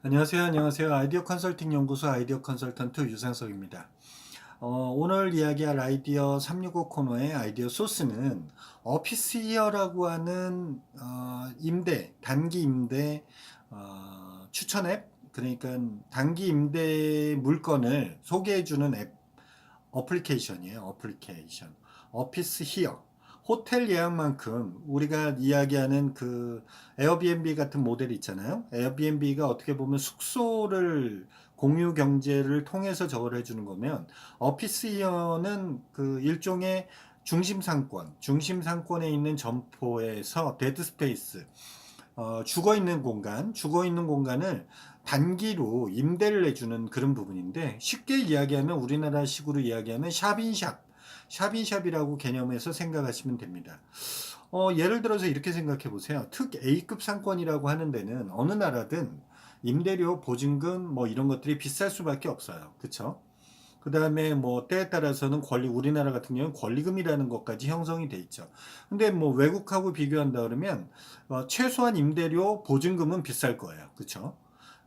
안녕하세요. 아이디어 컨설팅 연구소 아이디어 컨설턴트 유상석입니다. 오늘 이야기할 아이디어 365 코너의 아이디어 소스는 오피스히어라고 하는 단기 임대 추천 앱, 그러니까 단기 임대 물건을 소개해주는 앱 어플리케이션이에요. 어플리케이션. 오피스 히어. 호텔 예약만큼 우리가 이야기하는 그 에어비앤비 같은 모델 있잖아요. 에어비앤비가 어떻게 보면 숙소를 공유 경제를 통해서 저걸 해주는 거면 오피스 히어는 그 일종의 중심 상권에 있는 점포에서 데드 스페이스, 죽어 있는 공간을 단기로 임대를 해주는 그런 부분인데, 쉽게 이야기하면 우리나라식으로 이야기하면 샵인샵이라고 개념에서 생각하시면 됩니다. 예를 들어서 이렇게 생각해 보세요. 특 A급 상권이라고 하는 데는 어느 나라든 임대료, 보증금 뭐 이런 것들이 비쌀 수밖에 없어요. 그쵸? 그 다음에 뭐 때에 따라서는 우리나라 같은 경우는 권리금이라는 것까지 형성이 돼 있죠. 근데 뭐 외국하고 비교한다 그러면 최소한 임대료, 보증금은 비쌀 거예요. 그쵸?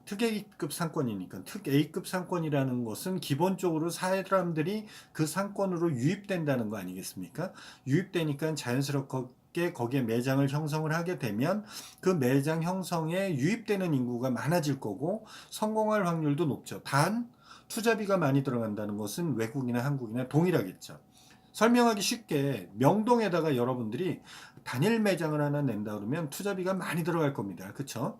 특 A급 상권이니까. 특 A급 상권이라는 것은 기본적으로 사람들이 그 상권으로 유입된다는 거 아니겠습니까? 유입되니까 자연스럽게 거기에 매장을 형성을 하게 되면 그 매장 형성에 유입되는 인구가 많아질 거고 성공할 확률도 높죠. 단 투자비가 많이 들어간다는 것은 외국이나 한국이나 동일하겠죠. 설명하기 쉽게 명동에다가 여러분들이 단일 매장을 하나 낸다 그러면 투자비가 많이 들어갈 겁니다. 그쵸?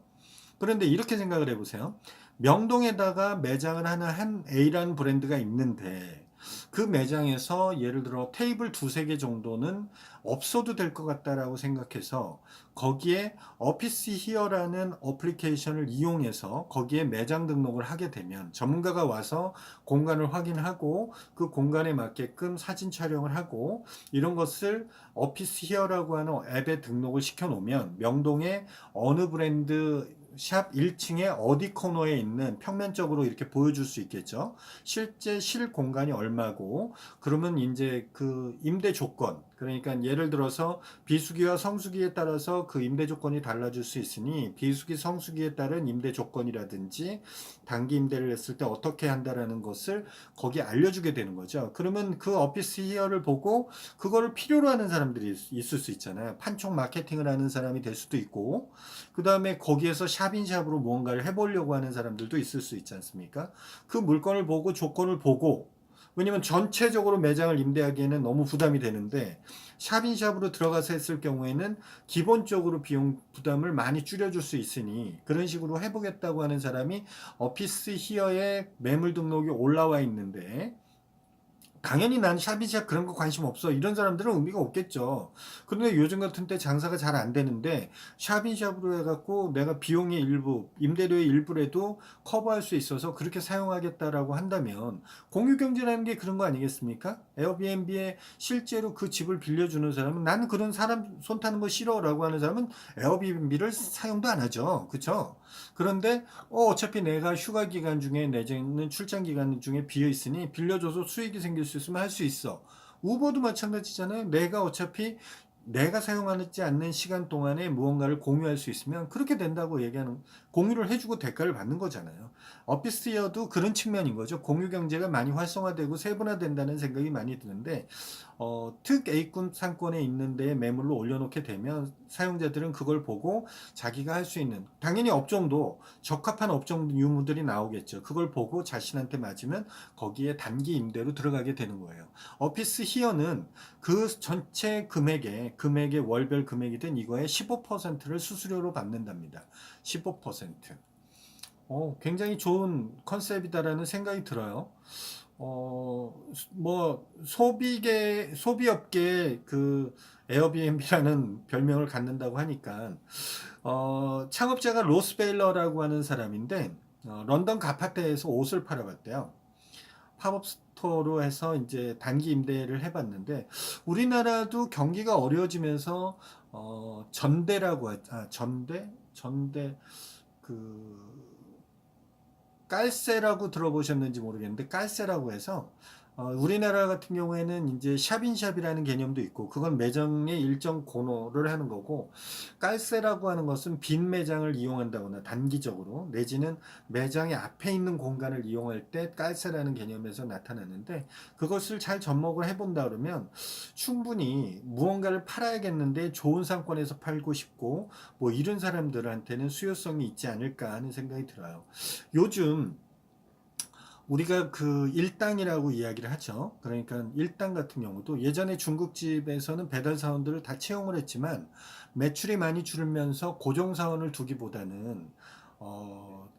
그런데 이렇게 생각을 해보세요. 명동에다가 매장을 하나 한 A라는 브랜드가 있는데 그 매장에서 예를 들어 테이블 두세 개 정도는 없어도 될 것 같다라고 생각해서 거기에 오피스 히어라는 어플리케이션을 이용해서 거기에 매장 등록을 하게 되면 전문가가 와서 공간을 확인하고 그 공간에 맞게끔 사진 촬영을 하고 이런 것을 오피스 히어라고 하는 앱에 등록을 시켜 놓으면 명동의 어느 브랜드 샵 1층에 어디 코너에 있는 평면적으로 이렇게 보여줄 수 있겠죠. 실제 실 공간이 얼마고, 그러면 이제 그 임대 조건, 그러니까 예를 들어서 비수기와 성수기에 따라서 그 임대 조건이 달라질 수 있으니 비수기, 성수기에 따른 임대 조건이라든지 단기 임대를 했을 때 어떻게 한다라는 것을 거기에 알려주게 되는 거죠. 그러면 그 오피스 히어를 보고 그거를 필요로 하는 사람들이 있을 수 있잖아요. 판촉 마케팅을 하는 사람이 될 수도 있고, 그 다음에 거기에서 샵인샵으로 무언가를 해보려고 하는 사람들도 있을 수 있지 않습니까? 그 물건을 보고 조건을 보고, 왜냐면 전체적으로 매장을 임대하기에는 너무 부담이 되는데 샵인샵으로 들어가서 했을 경우에는 기본적으로 비용 부담을 많이 줄여줄 수 있으니 그런 식으로 해보겠다고 하는 사람이 오피스 히어에 매물 등록이 올라와 있는데, 당연히 난 샵이샵 그런 거 관심 없어, 이런 사람들은 의미가 없겠죠. 그런데 요즘 같은 때 장사가 잘 안 되는데 샵인샵으로 해갖고 내가 비용의 일부, 임대료의 일부라도 커버할 수 있어서 그렇게 사용하겠다라고 한다면 공유 경제라는 게 그런 거 아니겠습니까? 에어비앤비에 실제로 그 집을 빌려주는 사람은, 나는 그런 사람 손 타는 거 싫어라고 하는 사람은 에어비앤비를 사용도 안 하죠. 그렇죠? 그런데 어차피 내가 휴가 기간 중에 내지는 출장 기간 중에 비어 있으니 빌려줘서 수익이 생길 수 있으면 할 수 있어. 우버도 마찬가지잖아요. 내가 어차피 내가 사용하지 않는 시간 동안에 무언가를 공유할 수 있으면 그렇게 된다고 얘기하는, 공유를 해주고 대가를 받는 거잖아요. 어피스티어도 그런 측면인 거죠. 공유 경제가 많이 활성화되고 세분화된다는 생각이 많이 드는데, 특 A급 상권에 있는 데에 매물로 올려놓게 되면 사용자들은 그걸 보고 자기가 할 수 있는, 당연히 업종도 적합한 업종 유무들이 나오겠죠. 그걸 보고 자신한테 맞으면 거기에 단기 임대로 들어가게 되는 거예요. 오피스 히어는 그 전체 금액의 월별 금액이든 이거에 15%를 수수료로 받는답니다. 15%. 굉장히 좋은 컨셉이다라는 생각이 들어요. 소비업계 그 에어비앤비라는 별명을 갖는다고 하니까, 창업자가 로스 베일러라고 하는 사람인데, 런던 가파테에서 옷을 팔아봤대요. 팝업 스토어로 해서 이제 단기 임대를 해봤는데, 우리나라도 경기가 어려워지면서, 전대, 그, 깔세라고 들어보셨는지 모르겠는데, 깔세라고 해서 우리나라 같은 경우에는 이제 샵인샵이라는 개념도 있고, 그건 매장의 일정 번호를 하는 거고, 깔세라고 하는 것은 빈 매장을 이용한다거나 단기적으로, 내지는 매장의 앞에 있는 공간을 이용할 때 깔세라는 개념에서 나타나는데, 그것을 잘 접목을 해본다 그러면 충분히 무언가를 팔아야겠는데 좋은 상권에서 팔고 싶고, 뭐 이런 사람들한테는 수요성이 있지 않을까 하는 생각이 들어요. 요즘 우리가 그 일당이라고 이야기를 하죠. 그러니까 일당 같은 경우도 예전에 중국집에서는 배달 사원들을 다 채용을 했지만 매출이 많이 줄면서 고정 사원을 두기보다는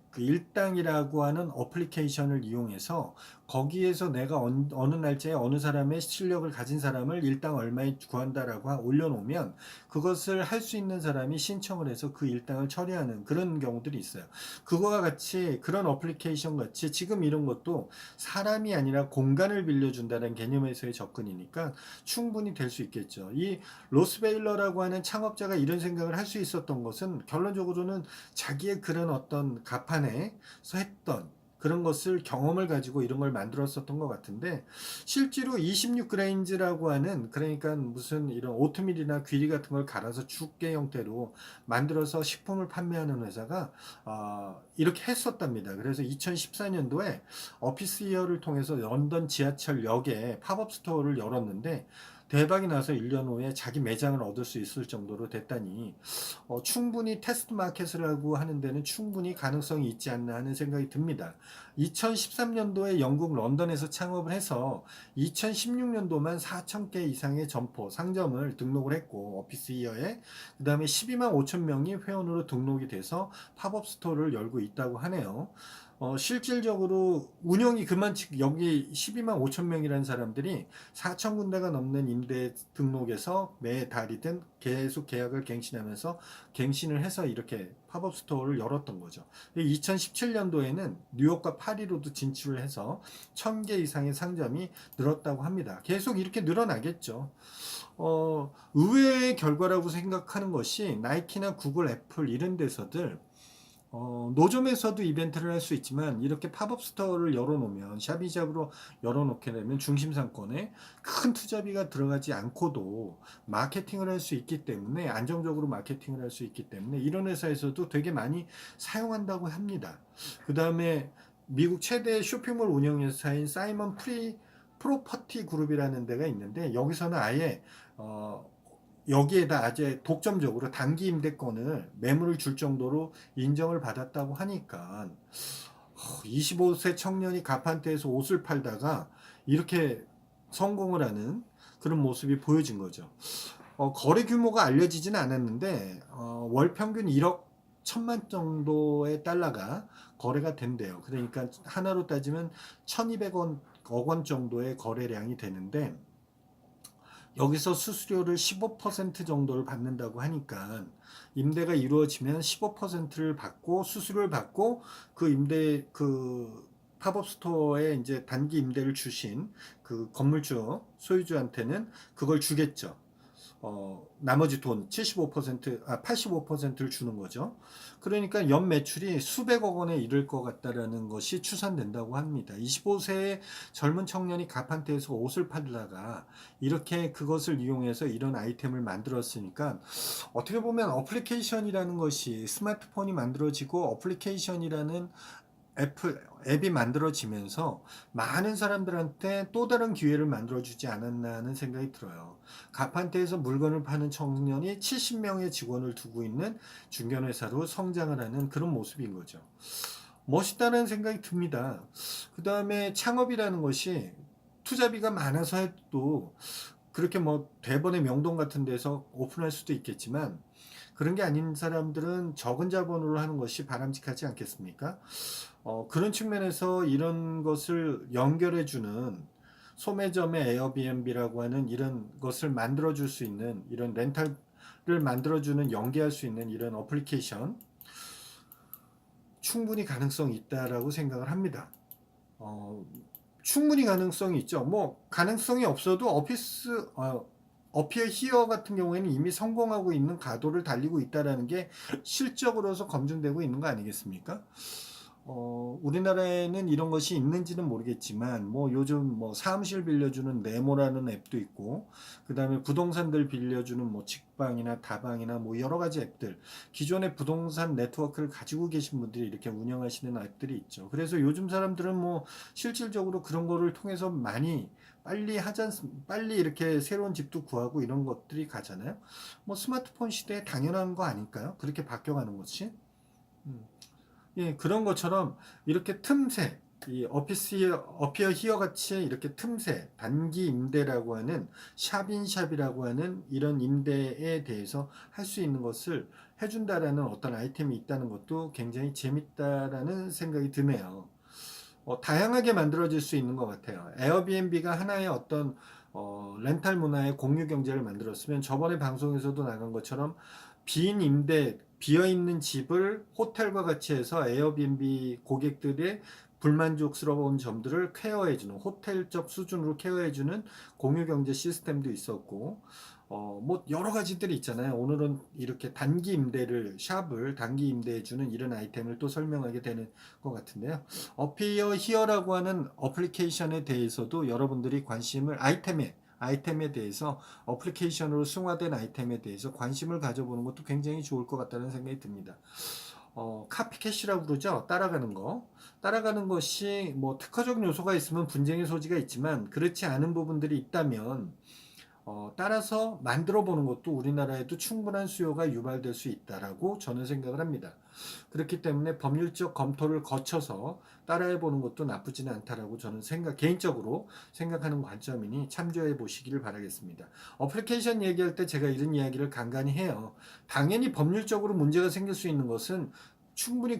그 일당이라고 하는 어플리케이션을 이용해서 거기에서 내가 어느 날짜에 어느 사람의 실력을 가진 사람을 일당 얼마에 구한다라고 올려놓으면 그것을 할 수 있는 사람이 신청을 해서 그 일당을 처리하는 그런 경우들이 있어요. 그거와 같이 그런 어플리케이션 같이 지금 이런 것도 사람이 아니라 공간을 빌려준다는 개념에서의 접근이니까 충분히 될 수 있겠죠. 이 로스베일러라고 하는 창업자가 이런 생각을 할 수 있었던 것은 결론적으로는 자기의 그런 어떤 가판에서 했던 그런 것을 경험을 가지고 이런 걸 만들었었던 것 같은데, 실제로 26그레인즈라고 하는, 그러니까 무슨 이런 오트밀이나 귀리 같은 걸 갈아서 죽게 형태로 만들어서 식품을 판매하는 회사가 이렇게 했었답니다. 그래서 2014년도에 어피스이어를 통해서 런던 지하철역에 팝업 스토어를 열었는데 대박이 나서 1년 후에 자기 매장을 얻을 수 있을 정도로 됐다니, 충분히 테스트 마켓이라고 하는 데는 충분히 가능성이 있지 않나 하는 생각이 듭니다. 2013년도에 영국 런던에서 창업을 해서 2016년도만 4,000개 이상의 점포, 상점을 등록을 했고, 오피스이어에 그 다음에 12만 5천 명이 회원으로 등록이 돼서 팝업 스토어를 열고 있다고 하네요. 실질적으로 운영이 그만치 여기 12만 5천 명이라는 사람들이 4천 군데가 넘는 임대 등록에서 매달이든 계속 계약을 갱신하면서 갱신을 해서 이렇게 팝업 스토어를 열었던 거죠. 2017년도에는 뉴욕과 파리로도 진출을 해서 1,000개 이상의 상점이 늘었다고 합니다. 계속 이렇게 늘어나겠죠. 의외의 결과라고 생각하는 것이 나이키나 구글, 애플 이런 데서들 노점에서도 이벤트를 할 수 있지만 이렇게 팝업 스토어를 열어놓으면, 샵이샵으로 열어놓게 되면 중심 상권에 큰 투자비가 들어가지 않고도 마케팅을 할 수 있기 때문에, 안정적으로 마케팅을 할 수 있기 때문에 이런 회사에서도 되게 많이 사용한다고 합니다. 그 다음에 미국 최대 쇼핑몰 운영회사인 사이먼 프로퍼티 그룹이라는 데가 있는데, 여기서는 아예 여기에다 아주 독점적으로 단기 임대권을 매물을 줄 정도로 인정을 받았다고 하니까 25세 청년이 가판대에서 옷을 팔다가 이렇게 성공을 하는 그런 모습이 보여진 거죠. 거래 규모가 알려지진 않았는데 월 평균 1억 1천만 정도의 달러가 거래가 된대요. 그러니까 하나로 따지면 1,200억 원 정도의 거래량이 되는데, 여기서 수수료를 15% 정도를 받는다고 하니까 임대가 이루어지면 15%를 받고 수수료를 받고 그 임대 그 팝업 스토어에 이제 단기 임대를 주신 그 건물주 소유주한테는 그걸 주겠죠. 나머지 돈 85%를 주는 거죠. 그러니까 연 매출이 수백억 원에 이를 것 같다라는 것이 추산된다고 합니다. 25세의 젊은 청년이 가판대에서 옷을 팔다가 이렇게 그것을 이용해서 이런 아이템을 만들었으니까, 어떻게 보면 어플리케이션이라는 것이, 스마트폰이 만들어지고 어플리케이션이라는 앱이 만들어지면서 많은 사람들한테 또 다른 기회를 만들어주지 않았나 하는 생각이 들어요. 가판대에서 물건을 파는 청년이 70명의 직원을 두고 있는 중견회사로 성장을 하는 그런 모습인 거죠. 멋있다는 생각이 듭니다. 그 다음에 창업이라는 것이 투자비가 많아서 해도 그렇게 뭐 대번의 명동 같은 데서 오픈할 수도 있겠지만, 그런 게 아닌 사람들은 적은 자본으로 하는 것이 바람직하지 않겠습니까? 그런 측면에서 이런 것을 연결해주는 소매점의 에어비앤비라고 하는 이런 것을 만들어줄 수 있는, 이런 렌탈을 만들어주는, 연계할 수 있는 이런 어플리케이션, 충분히 가능성이 있다라고 생각을 합니다. 충분히 가능성이 있죠. 뭐 가능성이 없어도 어피어 히어 같은 경우에는 이미 성공하고 있는 가도를 달리고 있다라는 게 실적으로서 검증되고 있는 거 아니겠습니까? 우리나라에는 이런 것이 있는지는 모르겠지만 뭐 요즘 뭐 사무실 빌려주는 네모라는 앱도 있고 그다음에 부동산들 빌려주는 뭐 직방이나 다방이나 뭐 여러 가지 앱들 기존의 부동산 네트워크를 가지고 계신 분들이 이렇게 운영하시는 앱들이 있죠. 그래서 요즘 사람들은 뭐 실질적으로 그런 거를 통해서 많이 빨리 이렇게 새로운 집도 구하고 이런 것들이 가잖아요. 뭐 스마트폰 시대에 당연한 거 아닐까요? 그렇게 바뀌어가는 것이. 음. 예, 그런 것처럼 이렇게 틈새, 이 어피어 히어 같이 이렇게 틈새, 단기 임대라고 하는 샵인샵이라고 하는 이런 임대에 대해서 할 수 있는 것을 해준다라는 어떤 아이템이 있다는 것도 굉장히 재밌다라는 생각이 드네요. 다양하게 만들어질 수 있는 것 같아요. 에어비앤비가 하나의 어떤 렌탈 문화의 공유 경제를 만들었으면 저번에 방송에서도 나간 것처럼 빈 임대, 비어있는 집을 호텔과 같이 해서 에어비앤비 고객들의 불만족스러운 점들을 케어해주는 호텔적 수준으로 케어해주는 공유 경제 시스템도 있었고 뭐 여러 가지들이 있잖아요. 오늘은 이렇게 단기 임대를 샵을 단기 임대해주는 이런 아이템을 또 설명하게 되는 것 같은데요. 어피어 히어라고 하는 어플리케이션에 대해서도 여러분들이 아이템에 대해서 어플리케이션으로 승화된 아이템에 대해서 관심을 가져보는 것도 굉장히 좋을 것 같다는 생각이 듭니다. 카피캣이라고 그러죠. 따라가는 거. 따라가는 것이 뭐 특허적 요소가 있으면 분쟁의 소지가 있지만 그렇지 않은 부분들이 있다면 따라서 만들어 보는 것도 우리나라에도 충분한 수요가 유발될 수 있다라고 저는 생각을 합니다. 그렇기 때문에 법률적 검토를 거쳐서 따라해 보는 것도 나쁘지는 않다라고 저는 개인적으로 생각하는 관점이니 참조해 보시기를 바라겠습니다. 어플리케이션 얘기할 때 제가 이런 이야기를 간간히 해요. 당연히 법률적으로 문제가 생길 수 있는 것은 충분히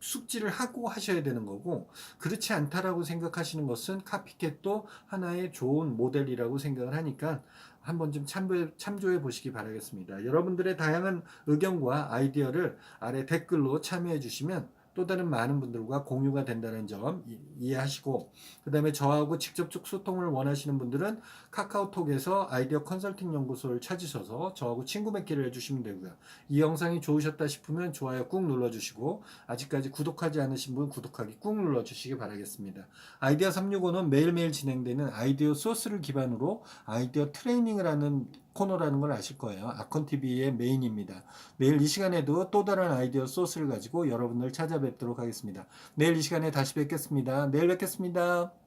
숙지를 하고 하셔야 되는 거고 그렇지 않다라고 생각하시는 것은 카피캣도 하나의 좋은 모델이라고 생각을 하니까 한번 좀 참조해 보시기 바라겠습니다. 여러분들의 다양한 의견과 아이디어를 아래 댓글로 참여해 주시면 또 다른 많은 분들과 공유가 된다는 점 이해하시고 그 다음에 저하고 직접적 소통을 원하시는 분들은 카카오톡에서 아이디어 컨설팅 연구소를 찾으셔서 저하고 친구 맺기를 해주시면 되고요. 이 영상이 좋으셨다 싶으면 좋아요 꾹 눌러주시고 아직까지 구독하지 않으신 분 구독하기 꾹 눌러주시기 바라겠습니다. 아이디어 365는 매일매일 진행되는 아이디어 소스를 기반으로 아이디어 트레이닝을 하는 코너라는 걸 아실 거예요. 아콘TV의 메인입니다. 내일 이 시간에도 또 다른 아이디어 소스를 가지고 여러분을 찾아뵙도록 하겠습니다. 내일 이 시간에 다시 뵙겠습니다. 내일 뵙겠습니다.